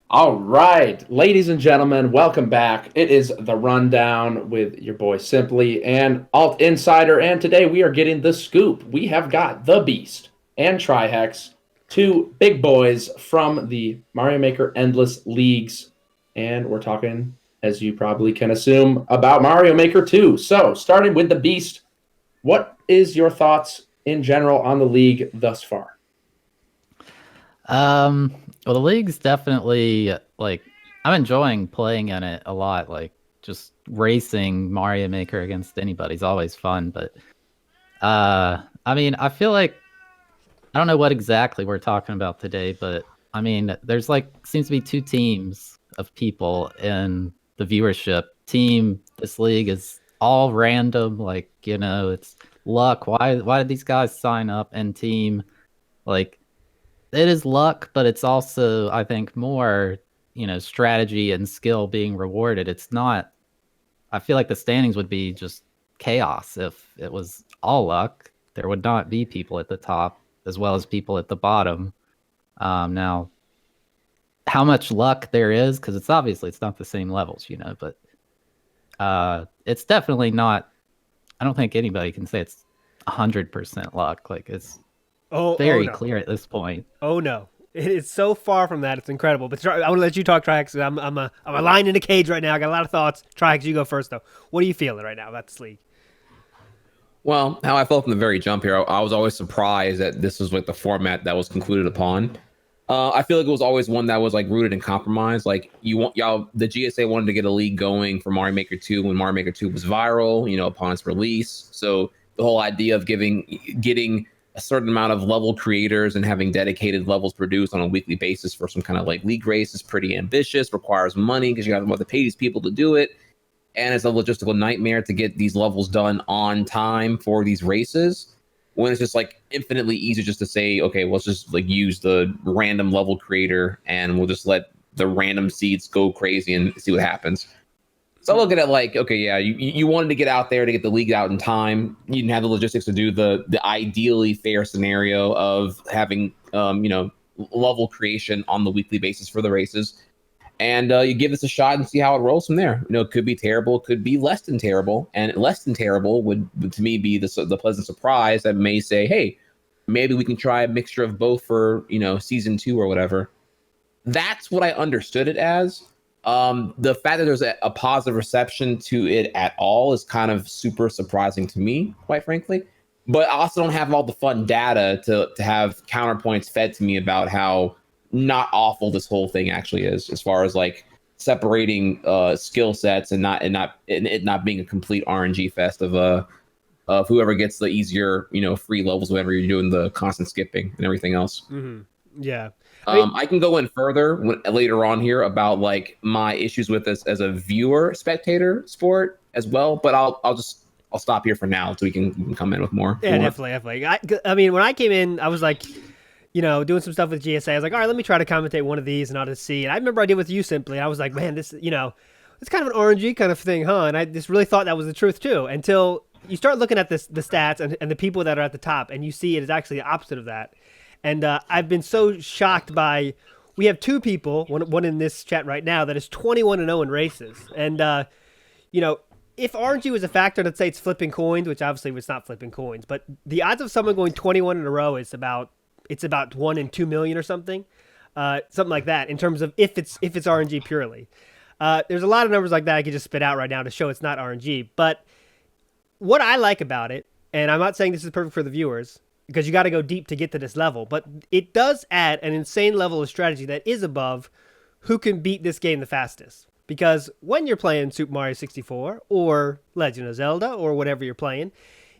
All right, ladies and gentlemen, welcome back. It is the Rundown with your boy Simply and Alt Insider, and today we are getting the scoop. We have got the Beast and Trihex, two big boys from the Mario Maker Endless Leagues, and we're talking, as you probably can assume, about Mario Maker 2. So, starting with the Beast, what is your thoughts in general on the league thus far? Well, the league's definitely like I'm enjoying playing in it a lot. Like just racing Mario Maker against anybody's always fun. But I mean, I feel like I don't know what exactly we're talking about today, but I mean, there's like seems to be two teams of people in the viewership. Team this league is all random, like it's luck. Why did these guys sign up? And team like it is luck, but it's also, I think, more, strategy and skill being rewarded. It's not, I feel like the standings would be just chaos if it was all luck. There would not be people at the top as well as people at the bottom. Now, how much luck there is, because it's not the same levels, but it's definitely not, I don't think anybody can say it's 100% luck. Like, it's Oh very no. clear at this point. Oh no. It is so far from that. It's incredible. But I want to let you talk, Trihex. I'm a lion in a cage right now. I got a lot of thoughts. Trihex, you go first though. What are you feeling right now about this league? Well, how I felt from the very jump here, I was always surprised that this was like the format that was concluded upon. I feel like it was always one that was like rooted in compromise. Like the GSA wanted to get a league going for Mario Maker 2 when Mario Maker 2 was viral, upon its release. So the whole idea of getting a certain amount of level creators and having dedicated levels produced on a weekly basis for some kind of like league race is pretty ambitious, requires money because you have to pay these people to do it, and it's a logistical nightmare to get these levels done on time for these races, when it's just like infinitely easier just to say, okay, let's just like use the random level creator and we'll just let the random seeds go crazy and see what happens. So I look at it like, okay, yeah, you wanted to get out there to get the league out in time. You didn't have the logistics to do the ideally fair scenario of having level creation on the weekly basis for the races, and you give this a shot and see how it rolls from there. It could be terrible, could be less than terrible, and less than terrible would to me be the pleasant surprise that may say, hey, maybe we can try a mixture of both for season 2 or whatever. That's what I understood it as. The fact that there's a positive reception to it at all is kind of super surprising to me, quite frankly. But I also don't have all the fun data to have counterpoints fed to me about how not awful this whole thing actually is, as far as like separating skill sets and it not being a complete RNG fest of whoever gets the easier free levels whenever you're doing the constant skipping and everything else. Mm-hmm. Yeah. I mean, I can go in further later on here about like my issues with this as a viewer spectator sport as well, but I'll stop here for now so we can come in with more if you yeah, want. definitely. I mean, when I came in, I was like, doing some stuff with GSA. I was like, all right, let me try to commentate one of these and I'll just see. And I remember I did with you simply. And I was like, man, this, it's kind of an RNG kind of thing, huh? And I just really thought that was the truth too, until you start looking at the stats and the people that are at the top, and you see it is actually the opposite of that. And I've been so shocked by. We have two people, one in this chat right now, that is 21-0 in races. And you know, if RNG was a factor, let's say it's flipping coins, which obviously it's not flipping coins, but the odds of someone going 21 in a row is about 1 in 2 million or something, something like that. In terms of if it's RNG purely, there's a lot of numbers like that I could just spit out right now to show it's not RNG. But what I like about it, and I'm not saying this is perfect for the viewers, because you got to go deep to get to this level, but it does add an insane level of strategy that is above who can beat this game the fastest. Because when you're playing Super Mario 64 or Legend of Zelda or whatever you're playing,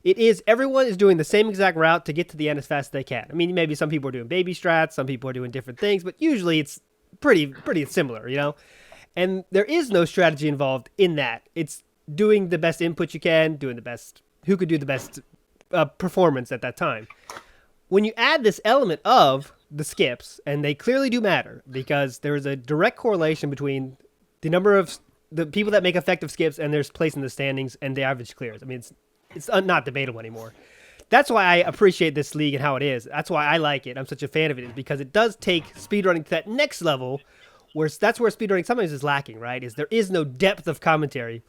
it is everyone is doing the same exact route to get to the end as fast as they can. I mean, maybe some people are doing baby strats, some people are doing different things, but usually it's pretty similar, And there is no strategy involved in that. It's doing the best input you can, doing the best, who could do the best performance at that time. When you add this element of the skips, and they clearly do matter because there is a direct correlation between the number of the people that make effective skips and their place in the standings and the average clears. I mean, it's not debatable anymore. That's why I appreciate this league and how it is. That's why I like it. I'm such a fan of it, is because it does take speedrunning to that next level that's where speedrunning sometimes is lacking, right? Is there is no depth of commentary.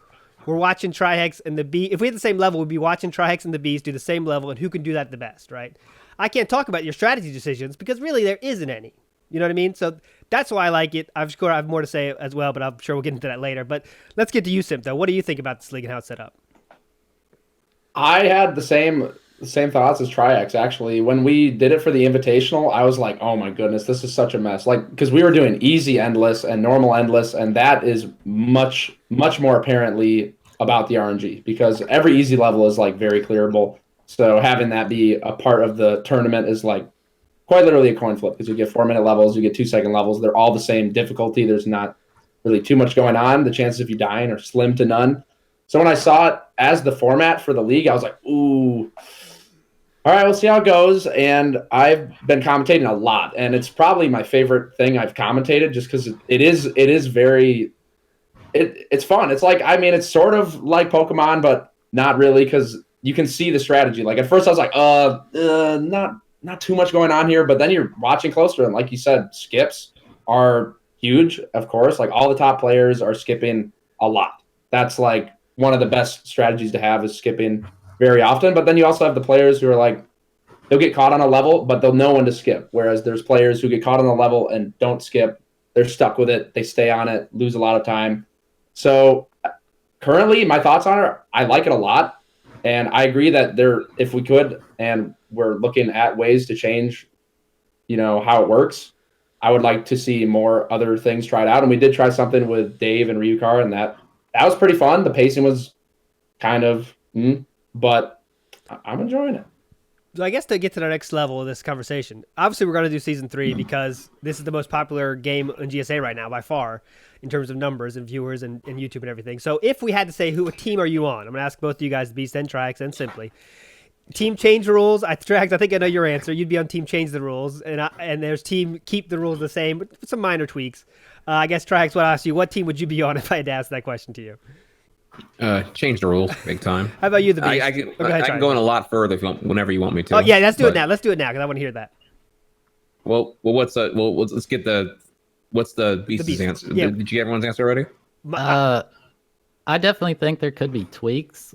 We're watching Trihex and the Beast. If we had the same level, we'd be watching Trihex and the Beast do the same level, and who can do that the best, right? I can't talk about your strategy decisions because really there isn't any. You know what I mean? So that's why I like it. I'm sure I have more to say as well, but I'm sure we'll get into that later. But let's get to you, Simp, though. What do you think about this league and how it's set up? I had the same thoughts as Trihex, actually. When we did it for the Invitational, I was like, oh my goodness, this is such a mess. Like, because we were doing easy endless and normal endless, and that is much more apparently about the RNG, because every easy level is like very clearable. So having that be a part of the tournament is like quite literally a coin flip, because you get 4-minute levels, you get 2-second levels. They're all the same difficulty. There's not really too much going on. The chances of you dying are slim to none. So when I saw it as the format for the league, I was like, ooh, all right, we'll see how it goes. And I've been commentating a lot, and it's probably my favorite thing I've commentated, just because it is very, it's fun. It's like, I mean, it's sort of like Pokemon, but not really, because you can see the strategy. Like at first I was like, not too much going on here, but then you're watching closer, and like you said, skips are huge, of course. Like all the top players are skipping a lot. That's like one of the best strategies to have, is skipping very often. But then you also have the players who are like, they'll get caught on a level, but they'll know when to skip. Whereas there's players who get caught on a level and don't skip. They're stuck with it. They stay on it, lose a lot of time. So currently my thoughts on it, I like it a lot. And I agree that if we could, and we're looking at ways to change, how it works, I would like to see more other things tried out. And we did try something with Dave and Ryukar, and that was pretty fun. The pacing was kind of, but I'm enjoying it. So I guess to get to the next level of this conversation, obviously we're going to do season 3 because this is the most popular game on GSA right now by far in terms of numbers and viewers and YouTube and everything. So if we had to say, what team are you on? I'm going to ask both of you guys, Beast and Trihex, and Simply. Team change the rules. Trihex, I think I know your answer. You'd be on team change the rules, and there's team keep the rules the same, but with some minor tweaks. I guess Trihex, what I ask you, what team would you be on if I had to ask that question to you? Change the rules, big time. How about you, the Beast? I can go in a lot further if you want, whenever you want me to. Oh yeah, let's do it now. Let's do it now because I want to hear that. Let's get what's the Beast's answer? Yeah. Did you get everyone's answer already? I definitely think there could be tweaks,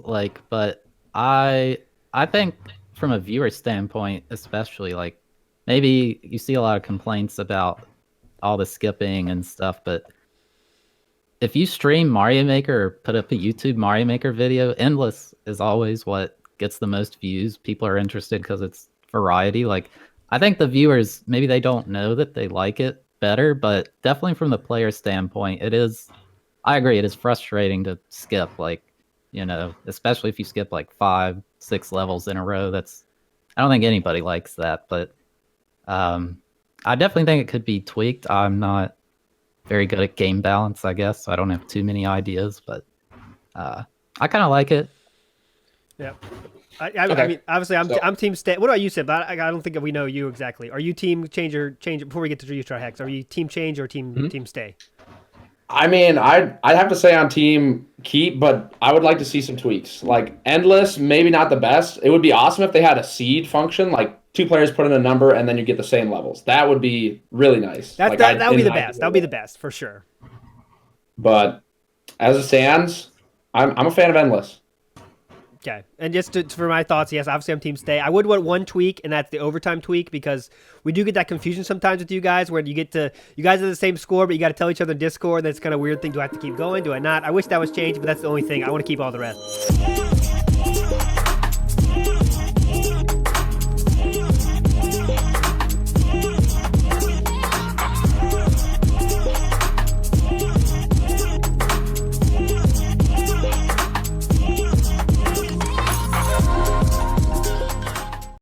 but I think from a viewer standpoint, especially, like maybe you see a lot of complaints about all the skipping and stuff, but if you stream Mario Maker or put up a YouTube Mario Maker video, endless is always what gets the most views. People are interested because it's variety. Like, I think the viewers, maybe they don't know that they like it better, but definitely from the player standpoint, I agree, it is frustrating to skip, especially if you skip like 5-6 levels in a row. I don't think anybody likes that, but I definitely think it could be tweaked. I'm not very good at game balance, I guess. So I don't have too many ideas, but I kind of like it. Yeah. I mean, obviously, I'm team stay. What about you, Sid? I don't think we know you exactly. Are you team change before we get to you, Trihex? Are you team change or team stay? I mean, I'd have to say on team keep, but I would like to see some tweaks. Like endless, maybe not the best. It would be awesome if they had a seed function, like 2 players put in a number and then you get the same levels. That would be really nice. That would be the best. That would be the best for sure. But as it stands, I'm a fan of endless. Okay, and just for my thoughts, yes, obviously I'm team stay. I would want one tweak, and that's the overtime tweak, because we do get that confusion sometimes with you guys, where you guys are the same score, but you got to tell each other in Discord. That's kind of a weird thing. Do I have to keep going? Do I not? I wish that was changed, but that's the only thing. I want to keep all the rest.